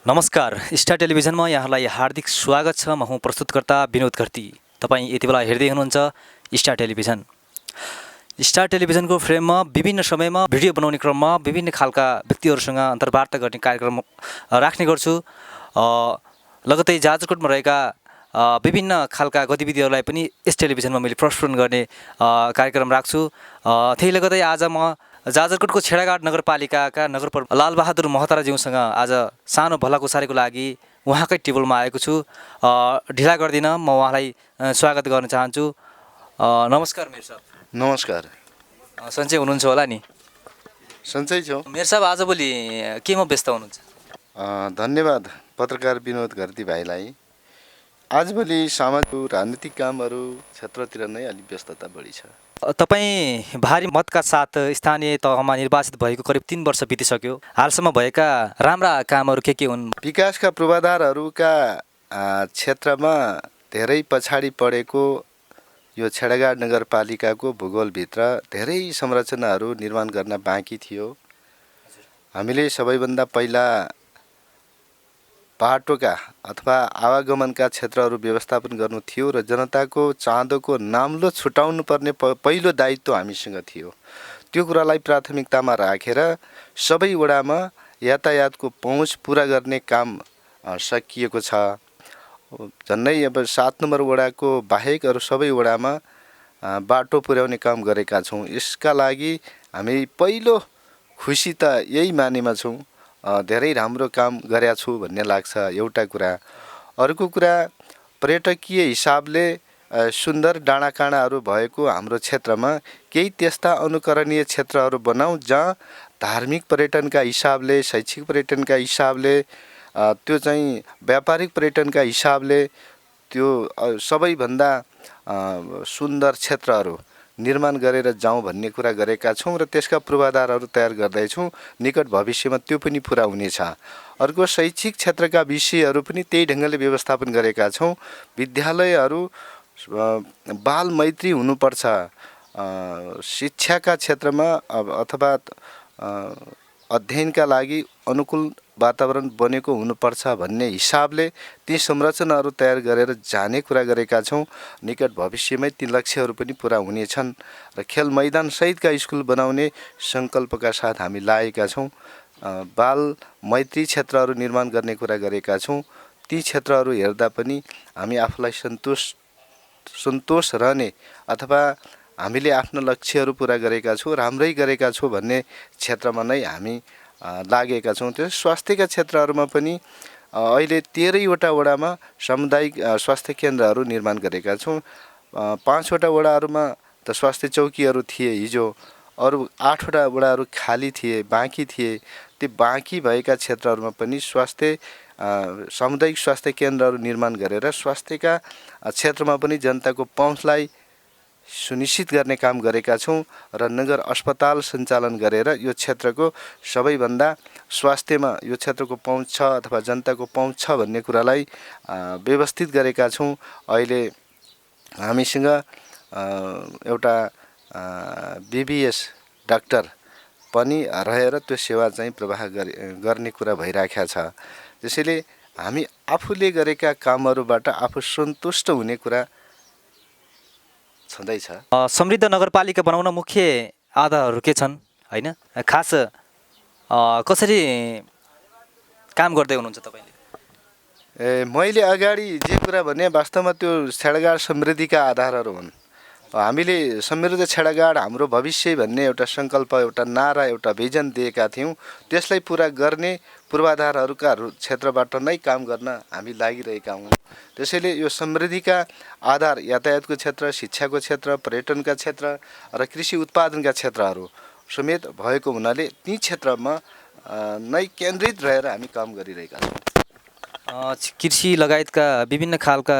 नमस्कार स्टार टेलिभिजनमा यहाँलाई हार्दिक स्वागत छ। म हुँ प्रस्तुतकर्ता विनोद घरती। तपाईँ यति बेला हेर्दै हुनुहुन्छ स्टार टेलिभिजन। स्टार टेलिभिजनको फ्रेममा विभिन्न समयमा भिडियो बनाउने क्रममा विभिन्न खालका व्यक्तिहरूसँग अन्तर्वार्ता गर्ने कार्यक्रम राख्ने गर्छु। लगतै जाजरकोटमा रहेका विभिन्न खालका गतिविधिहरूलाई पनि यस टेलिभिजनमा मैले प्रस्तुत गर्ने कार्यक्रम राख्छु। त्यही लगतै आज म जाजरकोटको छेडाघाट नगरपालिकाका नगरप्रमुख लालबहादुर महताराज्यूसँग आज सानो भलाकुसारीको लागि उहाँकै टेबलमा आएको छु। ढिला गर्दिनँ, म उहाँलाई स्वागत गर्न चाहन्छु। नमस्कार मेयर साहब। नमस्कार। सन्चै हुनुहुन्छ होला नि? सन्चै छौँ। मेयर साहब आजभोलि केमा व्यस्त हुनुहुन्छ? धन्यवाद पत्रकार विनोद घरती भाइलाई। आजभोलि सामाजिक राजनीतिक कामहरू क्षेत्रतिर नै अलिक व्यस्तता बढी छ। तपाईँ भारी मतका साथ स्थानीय तहमा निर्वाचित भएको करिब 3 वर्ष बितिसक्यो। हालसम्म भएका राम्रा कामहरू के हुन्? विकासका पूर्वाधारहरूका क्षेत्रमा धेरै पछाडि परेको यो छेडाघाट नगरपालिकाको भूगोलभित्र धेरै संरचनाहरू निर्माण गर्न बाँकी थियो। हामीले सबैभन्दा पहिला बाटोका अथवा आवागमनका क्षेत्रहरू व्यवस्थापन गर्नु थियो र जनताको चाँदोको नाम्लो छुटाउनु पर्ने पहिलो दायित्व हामीसँग थियो। त्यो कुरालाई प्राथमिकतामा राखेर सबै वडामा यातायातको पहुँच पुरा गर्ने काम सकिएको छ। झन्डै अब 7 नम्बर वडाको बाहेक अरू सबै वडामा बाटो पुर्याउने काम गरेका छौँ। यसका लागि हामी पहिलो खुसी त यही मानेमा छौँ। धेरै राम्रो काम गरेका छु भन्ने लाग्छ एउटा कुरा। अर्को कुरा, पर्यटकीय हिसाबले सुन्दर डाँडाकाँडाहरू भएको हाम्रो क्षेत्रमा केही त्यस्ता अनुकरणीय क्षेत्रहरू बनाऊँ जहाँ धार्मिक पर्यटनका हिसाबले, शैक्षिक पर्यटनका हिसाबले, त्यो चाहिँ व्यापारिक पर्यटनका हिसाबले त्यो सबैभन्दा सुन्दर क्षेत्रहरू निर्माण गरेर जाउँ भन्ने कुरा गरेका छौँ र त्यसका पूर्वाधारहरू तयार गर्दैछौँ। निकट भविष्यमा त्यो पनि पुरा हुनेछ। अर्को, शैक्षिक क्षेत्रका विषयहरू पनि त्यही ढङ्गले व्यवस्थापन गरेका छौँ। विद्यालयहरू बाल मैत्री हुनुपर्छ, शिक्षाका क्षेत्रमा अथवा अध्ययनका लागि अनुकूल वातावरण बनेको हुनुपर्छ भन्ने हिसाबले ती संरचनाहरू तयार गरेर जाने कुरा गरेका छौँ। निकट भविष्यमै ती लक्ष्यहरू पनि पुरा हुनेछन् र खेल मैदान सहितका स्कुल बनाउने सङ्कल्पका साथ हामी लागेका छौँ। बाल मैत्री क्षेत्रहरू निर्माण गर्ने कुरा गरेका छौँ। ती क्षेत्रहरू हेर्दा पनि हामी आफूलाई सन्तोष रहने अथवा हामीले आफ्ना लक्ष्यहरू पुरा गरेका छौँ, राम्रै गरेका छौँ भन्ने क्षेत्रमा नै हामी लागेका छौँ। त्यो स्वास्थ्यका क्षेत्रहरूमा पनि अहिले 13वटा वडामा सामुदायिक स्वास्थ्य केन्द्रहरू निर्माण गरेका छौँ। 5वटा वडाहरूमा त स्वास्थ्य चौकीहरू थिए हिजो, अरू 8वटा वडाहरू खाली थिए, बाँकी थिए। त्यो बाँकी भएका क्षेत्रहरूमा पनि सामुदायिक स्वास्थ्य केन्द्रहरू निर्माण गरेर स्वास्थ्यका क्षेत्रमा पनि जनताको पहुँचलाई सुनिश्चित गर्ने काम गरेका छौँ र नगर अस्पताल सञ्चालन गरेर यो क्षेत्रको सबैभन्दा स्वास्थ्यमा यो क्षेत्रको पहुँच छ अथवा जनताको पहुँच छ भन्ने कुरालाई व्यवस्थित गरेका छौँ। अहिले हामीसँग एउटा BBS डाक्टर पनि रहेर त्यो सेवा चाहिँ प्रवाह गर्ने कुरा भइराखेको छ। त्यसैले हामी आफूले गरेका कामहरूबाट आफू सन्तुष्ट हुने कुरा छँदैछ। समृद्ध नगरपालिका बनाउन मुख्य आधारहरू के छन्, होइन? खास कसरी काम गर्दै हुनुहुन्छ तपाईँले? मैले अगाडि जे कुरा भने वास्तवमा त्यो छेडाघाट समृद्धिका आधारहरू हुन्। हामीले समृद्ध छेडाघाट हाम्रो भविष्य भन्ने एउटा सङ्कल्प, एउटा नारा, एउटा भिजन दिएका थियौँ। त्यसलाई पुरा गर्ने पूर्वाधारहरूका क्षेत्रबाट नै काम गर्न हामी लागिरहेका हौँ। त्यसैले यो समृद्धिका आधार यातायातको क्षेत्र, शिक्षाको क्षेत्र, पर्यटनका क्षेत्र र कृषि उत्पादनका क्षेत्रहरू समेत भएको हुनाले ती क्षेत्रमा नै केन्द्रित रहेर हामी काम गरिरहेका छौँ। कृषि लगायतका विभिन्न खालका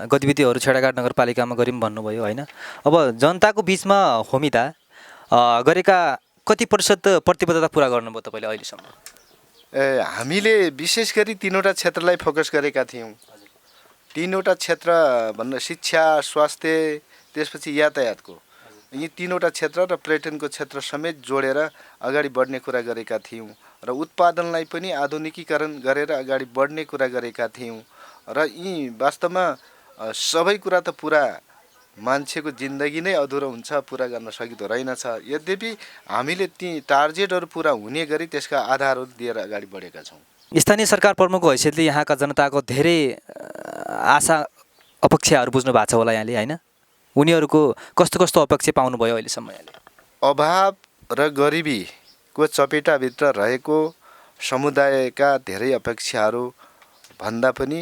गतिविधिहरू छेडाघाट नगरपालिकामा गऱ्यौँ भन्नुभयो, होइन? अब जनताको बिचमा होमिदा गरेका कति प्रतिशत प्रतिबद्धता पुरा गर्नुभयो तपाईँले अहिलेसम्म? हामीले विशेष गरी 3वटा क्षेत्रलाई फोकस गरेका थियौँ। 3वटा क्षेत्र भन्न शिक्षा, स्वास्थ्य, त्यसपछि यातायातको, यी 3वटा क्षेत्र र पर्यटनको क्षेत्र समेत जोडेर अगाडि बढ्ने कुरा गरेका थियौँ। र उत्पादनलाई पनि आधुनिकीकरण गरेर अगाडि बढ्ने कुरा गरेका थियौँ र यी वास्तवमा सबै कुरा त पुरा मान्छेको जिन्दगी नै अधुरो हुन्छ, पुरा गर्न सकिँदो रहेनछ। यद्यपि हामीले ती टार्गेटहरू पुरा हुने गरी त्यसका आधारहरू दिएर अगाडि बढेका छौँ। स्थानीय सरकार प्रमुखको हैसियतले यहाँका जनताको धेरै आशा अपेक्षाहरू बुझ्नु भएको छ होला यहाँले, होइन? उनीहरूको कस्तो कस्तो अपेक्षा पाउनुभयो अहिलेसम्म यहाँले? अभाव र गरिबीको चपेटाभित्र रहेको समुदायका धेरै अपेक्षाहरू भन्दा पनि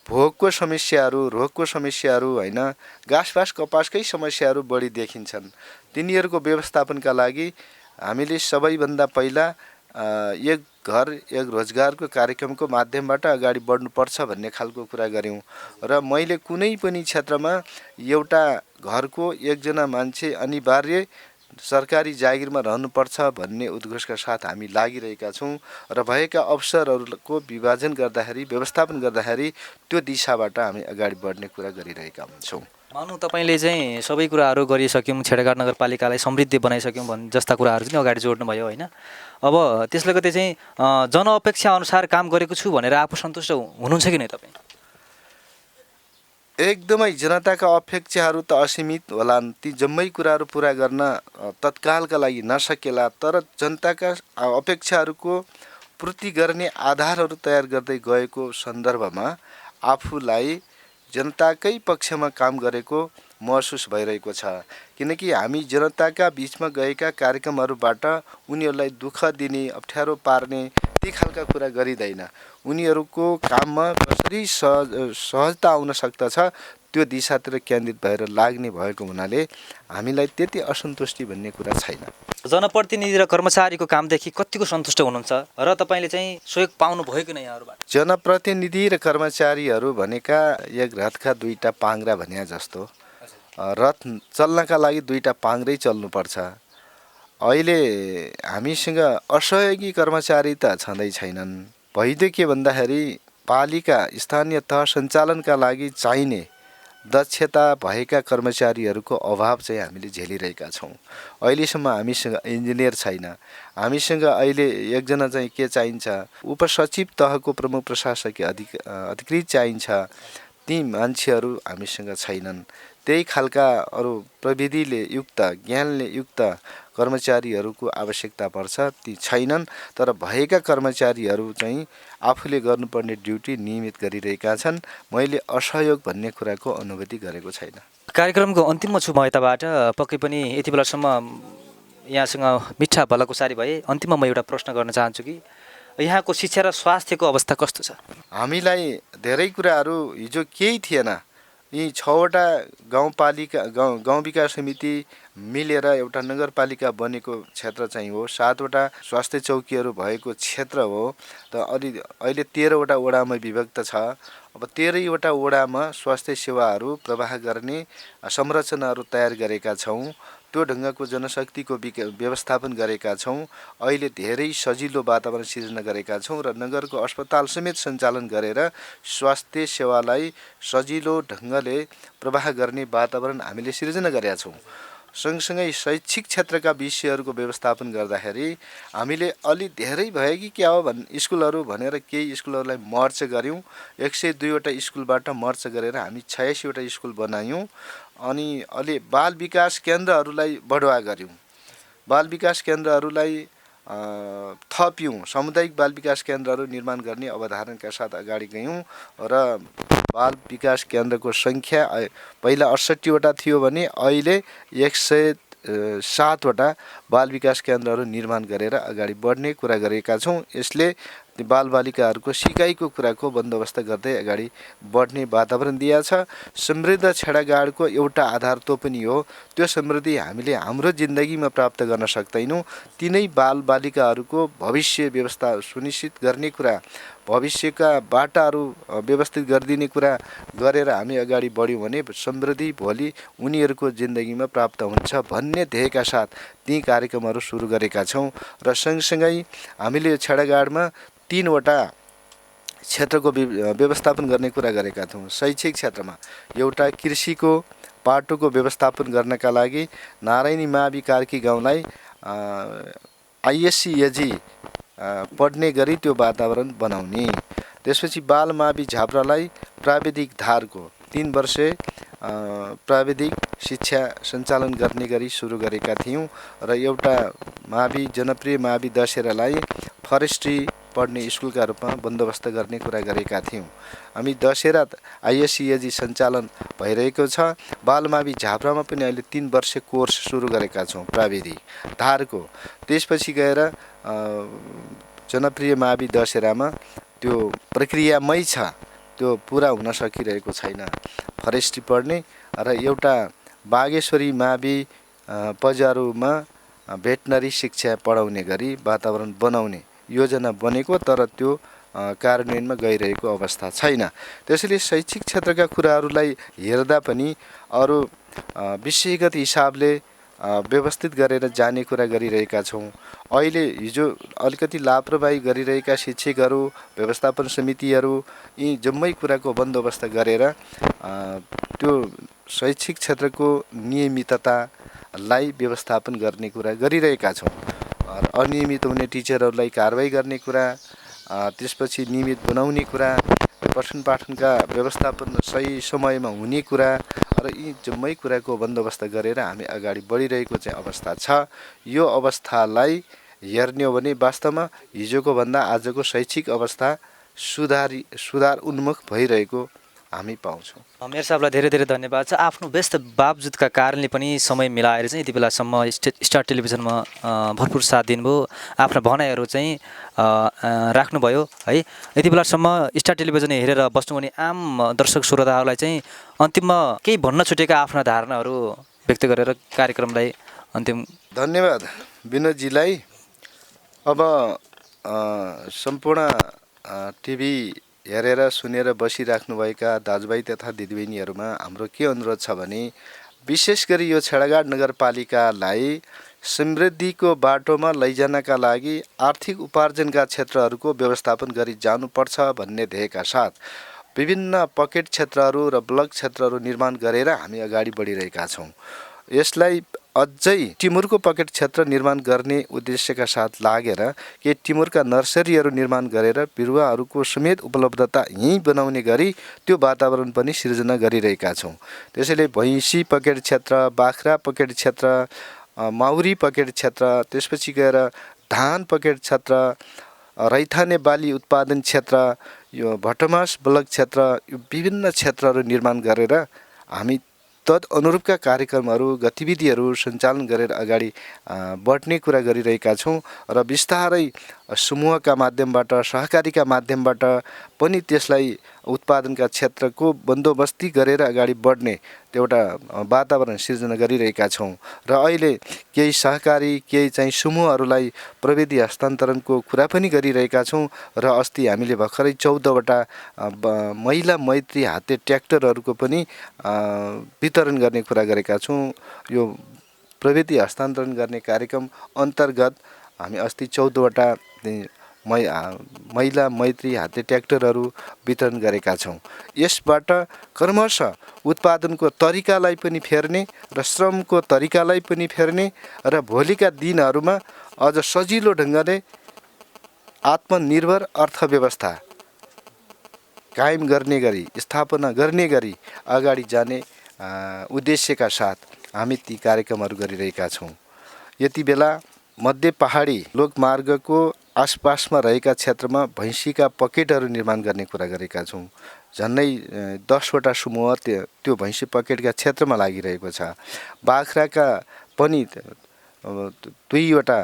भोकको समस्याहरू, रोगको समस्याहरू, होइन, घाँसपास कपासकै समस्याहरू बढी देखिन्छन्। तिनीहरूको व्यवस्थापनका लागि हामीले सबैभन्दा पहिला एक घर एक रोजगारको कार्यक्रमको माध्यमबाट अगाडि बढ्नुपर्छ भन्ने खालको कुरा गऱ्यौँ र मैले कुनै पनि क्षेत्रमा एउटा घरको एकजना मान्छे अनिवार्य सरकारी जागिरमा रहनुपर्छ भन्ने उद्घोषका साथ हामी लागिरहेका छौँ र भएका अवसरहरूको विभाजन गर्दाखेरि, व्यवस्थापन गर्दाखेरि त्यो दिशाबाट हामी अगाडि बढ्ने कुरा गरिरहेका हुन्छौँ। मानौँ तपाईँले चाहिँ सबै कुराहरू गरिसक्यौँ, छेडाघाट नगरपालिकालाई समृद्ध बनाइसक्यौँ जस्ता कुराहरू चाहिँ अगाडि जोड्नुभयो, होइन? अब त्यसले गर्दा चाहिँ जनअपेक्षा अनुसार काम गरेको छु भनेर आफू सन्तुष्ट हुनुहुन्छ कि नै तपाईँ? एकदमै जनताका अपेक्षाहरू त असीमित होलान्, ती जम्मै कुराहरू पुरा गर्न तत्कालका लागि नसकेला, तर जनताका अपेक्षाहरूको पूर्ति गर्ने आधारहरू तयार गर्दै गएको सन्दर्भमा आफूलाई जनताकै पक्षमा काम गरेको महसुस भइरहेको छ। किनकि हामी जनताका बिचमा गएका कार्यक्रमहरूबाट उनीहरूलाई दुःख दिने, अप्ठ्यारो पार्ने ती खालका कुरा गरिँदैन। उनीहरूको काममा कसरी सहजता आउन सक्दछ त्यो दिशातिर केन्द्रित भएर लाग्ने भएको हुनाले हामीलाई त्यति असन्तुष्टि भन्ने कुरा छैन। जनप्रतिनिधि र कर्मचारीको कामदेखि कतिको सन्तुष्ट हुनुहुन्छ र तपाईँले चाहिँ सहयोग पाउनुभयो कि नै यहाँहरूबाट? जनप्रतिनिधि र कर्मचारीहरू भनेका एक रथका दुईटा पाङ्ग्रा भन्या जस्तो, रथ चल्नका लागि दुईटा पाङ्ग्रै चल्नुपर्छ। अहिले हामीसँग असहयोगी कर्मचारी त छँदै छैनन्। भइदियो के भन्दाखेरि पालिका स्थानीय तह सञ्चालनका लागि चाहिने दक्षता भएका कर्मचारीहरूको अभाव चाहिँ हामीले झेलिरहेका छौँ। अहिलेसम्म हामीसँग इन्जिनियर छैन। हामीसँग अहिले एकजना चाहिँ के चाहिन्छ, उपसचिव तहको प्रमुख प्रशासकीय अधिकृत चाहिन्छ। ती मान्छेहरू हामीसँग छैनन्। त्यही खालका अरू प्रविधिले युक्त, ज्ञानले युक्त कर्मचारीहरूको आवश्यकता पर्छ, ती छैनन्। तर भएका कर्मचारीहरू चाहिँ आफूले गर्नुपर्ने ड्युटी नियमित गरिरहेका छन्। मैले असहयोग भन्ने कुराको अनुभूति गरेको छैन। कार्यक्रमको अन्तिममा छु म यताबाट। पक्कै पनि यति बेलासम्म यहाँसँग मिठा भलाकुसारी भए। अन्तिममा म एउटा प्रश्न गर्न चाहन्छु कि यहाँको शिक्षा र स्वास्थ्यको अवस्था कस्तो छ? हामीलाई धेरै कुराहरू हिजो केही थिएन। यी 6वटा गाउँपालिका गाउँ विकास समिति मिलेर एउटा नगरपालिका बनेको क्षेत्र चाहिँ हो। 7वटा स्वास्थ्य चौकीहरू भएको क्षेत्र हो। त अहिले 13वटा वडामा विभक्त छ। अब 13वटा वडामा स्वास्थ्य सेवाहरू प्रवाह गर्ने संरचनाहरू तयार गरेका छौँ। त्यो ढङ्गको जनशक्तिको व्यवस्थापन गरेका छौँ। अहिले धेरै सजिलो वातावरण सिर्जना गरेका छौँ र नगरको अस्पताल समेत सञ्चालन गरेर स्वास्थ्य सेवालाई सजिलो ढङ्गले प्रवाह गर्ने वातावरण हामीले सिर्जना गरेका छौँ। सँगसँगै शैक्षिक क्षेत्रका विषयहरूको व्यवस्थापन गर्दाखेरि हामीले अलि धेरै भयो कि क्या हो स्कुलहरू भनेर केही स्कुलहरूलाई मर्ज गऱ्यौँ। 102वटा स्कुलबाट मर्ज गरेर हामी 86वटा स्कुल बनायौँ। अनि अलि बाल विकास केन्द्रहरूलाई बढुवा गऱ्यौँ। बाल विकास केन्द्रहरूलाई थप्यौँ। सामुदायिक बाल विकास केन्द्रहरू निर्माण गर्ने अवधारणाका साथ अगाडि गयौँ र बाल विकास केन्द्रको सङ्ख्या पहिला 68वटा थियो भने अहिले 107वटा बाल विकास केन्द्रहरू निर्माण गरेर अगाडि बढ्ने कुरा गरेका छौँ। यसले बालबालिकाहरूको सिकाइको कुराको बन्दोबस्त गर्दै अगाडि बढ्ने वातावरण दिएको छ। समृद्ध छेडागाडको एउटा आधार त्यो पनि हो। त्यो समृद्धि हामीले हाम्रो जिन्दगीमा प्राप्त गर्न सक्दैनौँ। तिनै बालबालिकाहरूको भविष्य व्यवस्था सुनिश्चित गर्ने कुरा, भविष्यका बाटाहरू व्यवस्थित गरिदिने कुरा गरेर हामी अगाडि बढ्यौँ भने समृद्धि भोलि उनीहरूको जिन्दगीमा प्राप्त हुन्छ भन्ने ध्येयका साथ ती कार्यक्रमहरू सुरु गरेका छौँ। र सँगसँगै हामीले छेडागाडमा 3वटा क्षेत्रको व्यवस्थापन गर्ने कुरा गरेका छौँ। शैक्षिक क्षेत्रमा एउटा कृषिको पाटोको व्यवस्थापन गर्नका लागि नारायणी मावि कार्की गाउँलाई आइएससी पढ्ने गरी त्यो वातावरण बनाउने। त्यसपछि बालमावि झाप्रालाई प्राविधिक धारको 3 वर्षे प्राविधिक शिक्षा सञ्चालन गर्ने गरी सुरु गरेका थियौँ र एउटा जनप्रिय मावि दशहरालाई फरेस्ट्री पढ्ने स्कुलका रूपमा बन्दोबस्त गर्ने कुरा गरेका थियौँ। हामी दशहरा आइएससी सञ्चालन भइरहेको छ। बालमावि झाप्रामा पनि अहिले 3 वर्षे कोर्स सुरु गरेका छौँ प्राविधिक धारको। त्यसपछि गएर जनप्रिय मावि दशहरामा त्यो प्रक्रियामै छ, त्यो पुरा हुन सकिरहेको छैन फरेस्ट्री पढ्ने। र एउटा बागेश्वरी मावि पजारुमा भेटनरी शिक्षा पढाउने गरी वातावरण बनाउने योजना बनेको, तर त्यो कार्यान्वयनमा गइरहेको अवस्था छैन। त्यसैले शैक्षिक क्षेत्रका कुराहरूलाई हेर्दा पनि अरू विषयगत हिसाबले व्यवस्थित गरेर जाने कुरा गरिरहेका छौँ। अहिले हिजो अलिकति लापरवाही गरिरहेका शिक्षकहरू, व्यवस्थापन समितिहरू, यी जम्मै कुराको बन्दोबस्त गरेर त्यो शैक्षिक क्षेत्रको नियमिततालाई व्यवस्थापन गर्ने कुरा गरिरहेका छौँ। अनियमित हुने टिचरहरूलाई कारवाही गर्ने कुरा, त्यसपछि नियमित बनाउने कुरा, पठन पाठनका व्यवस्थापन सही समयमा हुने कुरा र यी जम्मै कुराको बन्दोबस्त गरेर हामी अगाडि बढिरहेको चाहिँ अवस्था छ। यो अवस्थालाई हेर्ने हो भने वास्तवमा हिजोको भन्दा आजको शैक्षिक अवस्था सुधार उन्मुख भइरहेको हामी पाउँछौँ। मेयर साहबलाई धेरै धेरै धन्यवाद छ। आफ्नो व्यस्त बावजुदका कारणले पनि समय मिलाएर चाहिँ यति बेलासम्म स्टार टेलिभिजनमा भरपुर साथ दिनुभयो, आफ्ना भनाइहरू चाहिँ राख्नुभयो है। यति बेलासम्म स्टार टेलिभिजन हेरेर बस्नुहुने आम दर्शक श्रोताहरूलाई चाहिँ अन्तिममा केही भन्न छुटेका आफ्ना धारणाहरू व्यक्त गरेर कार्यक्रमलाई अन्तिम। धन्यवाद विनोदजीलाई। अब सम्पूर्ण टिभी हेरेर सुनेर बसिराख्नुभएका दाजुभाइ तथा दिदीबहिनीहरूमा हाम्रो के अनुरोध छ भने, विशेष गरी यो छेडाघाट नगरपालिकालाई समृद्धिको बाटोमा लैजानका लागि आर्थिक उपार्जनका क्षेत्रहरूको व्यवस्थापन गरी जानुपर्छ भन्ने ध्येयका साथ विभिन्न पकेट क्षेत्रहरू र ब्लक क्षेत्रहरू निर्माण गरेर हामी अगाडि बढिरहेका छौँ। यसलाई अझै टिमुरको पकेट क्षेत्र निर्माण गर्ने उद्देश्यका साथ लागेर के टिमुरका नर्सरीहरू निर्माण गरेर बिरुवाहरूको समेत उपलब्धता यहीँ बनाउने गरी त्यो वातावरण पनि सिर्जना गरिरहेका छौँ। त्यसैले भैँसी पकेट क्षेत्र, बाख्रा पकेट क्षेत्र, माउरी पकेट क्षेत्र, त्यसपछि गएर धान पकेट क्षेत्र, रैथाने बाली उत्पादन क्षेत्र, यो भटमास ब्लक क्षेत्र, यो विभिन्न क्षेत्रहरू निर्माण गरेर हामी तद अनुरूपका कार्यक्रमहरू, गतिविधिहरू सञ्चालन गरेर अगाडि बढ्ने कुरा गरिरहेका छौँ र बिस्तारै समूहका माध्यमबाट, सहकारीका माध्यमबाट पनि त्यसलाई उत्पादनका क्षेत्रको बन्दोबस्ती गरेर अगाडि बढ्ने त्यो एउटा वातावरण सिर्जना गरिरहेका छौँ। र अहिले केही सहकारी, केही चाहिँ समूहहरूलाई प्रविधि हस्तान्तरणको कुरा पनि गरिरहेका छौँ र अस्ति हामीले भर्खरै 14वटा महिला मैत्री हाते ट्र्याक्टरहरूको पनि वितरण गर्ने कुरा गरेका छौँ। यो प्रविधि हस्तान्तरण गर्ने कार्यक्रम अन्तर्गत हामी अस्ति 14वटा महिला मैत्री हाते ट्र्याक्टरहरू वितरण गरेका छौँ। यसबाट क्रमशः उत्पादनको तरिकालाई पनि फेर्ने र श्रमको तरिकालाई पनि फेर्ने र भोलिका दिनहरूमा अझ सजिलो ढङ्गले आत्मनिर्भर अर्थव्यवस्था कायम गर्ने गरी, स्थापना गर्ने गरी अगाडि जाने उद्देश्यका साथ हामी ती कार्यक्रमहरू गरिरहेका छौँ। यति बेला मध्य पहाडी लोकमार्गको आसपासमा रहेका क्षेत्रमा भैँसीका पकेटहरू निर्माण गर्ने कुरा गरेका छौँ। झन्डै 10वटा समूह त्यो भैँसी पकेटका क्षेत्रमा लागिरहेको छ। बाख्राका पनि 2वटा,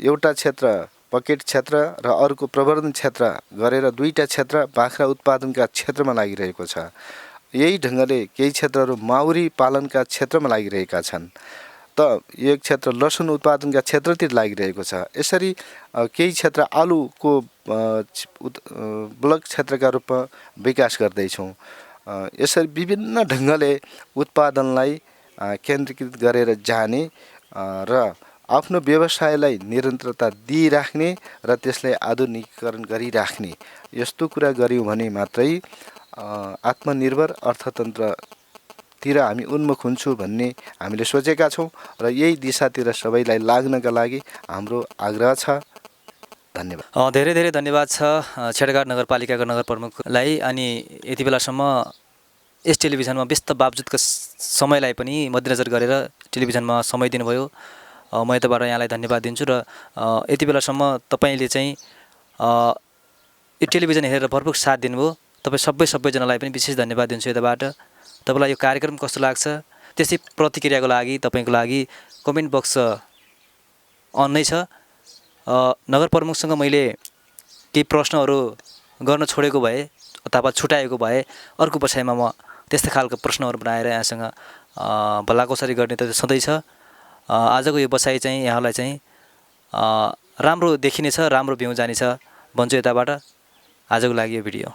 एउटा क्षेत्र पकेट क्षेत्र र अर्को प्रवर्धन क्षेत्र गरेर 2टा क्षेत्र बाख्रा उत्पादनका क्षेत्रमा लागिरहेको छ। यही ढङ्गले केही क्षेत्रहरू माउरी पालनका क्षेत्रमा लागिरहेका छन्, त एक क्षेत्र लसुन उत्पादनका क्षेत्रतिर लागिरहेको छ। यसरी केही क्षेत्र आलुको ब्लक क्षेत्रका रूपमा विकास गर्दैछौँ। यसरी विभिन्न ढङ्गले उत्पादनलाई केन्द्रीकृत गरेर जाने र आफ्नो व्यवसायलाई निरन्तरता दिइराख्ने र त्यसलाई आधुनिकीकरण गरिराख्ने, यस्तो कुरा गऱ्यौँ भने मात्रै आत्मनिर्भर अर्थतन्त्र तिर हामी उन्मुख हुन्छु भन्ने हामीले सोचेका छौँ र यही दिशातिर सबैलाई लाग्नका लागि हाम्रो आग्रह छ। धन्यवाद। धेरै धेरै धन्यवाद छ छेडघाट नगरपालिकाको नगर प्रमुखलाई। अनि यति बेलासम्म यस टेलिभिजनमा व्यस्त बावजुदको समयलाई पनि मध्यनजर गरेर टेलिभिजनमा समय दिनुभयो। म यताबाट यहाँलाई धन्यवाद दिन्छु। र यति बेलासम्म तपाईँले चाहिँ यो टेलिभिजन हेरेर भरपूर साथ दिनुभयो। तपाईँ सबैजनालाई पनि विशेष धन्यवाद दिन्छु यताबाट। तपाईँलाई यो कार्यक्रम कस्तो लाग्छ त्यसै प्रतिक्रियाको लागि तपाईँको लागि कमेन्ट बक्स अन नै छ। नगर प्रमुखसँग मैले केही प्रश्नहरू गर्न छोडेको भए अथवा छुटाएको भए अर्को बसाइमा म त्यस्तै खालको प्रश्नहरू बनाएर यहाँसँग भलाकुसारी गर्ने त सधैँ छ। आजको यो बसाइ चाहिँ यहाँलाई चाहिँ राम्रो देखिनेछ, राम्रो भ्यू जानेछ भन्छु यताबाट। आजको लागि यो भिडियो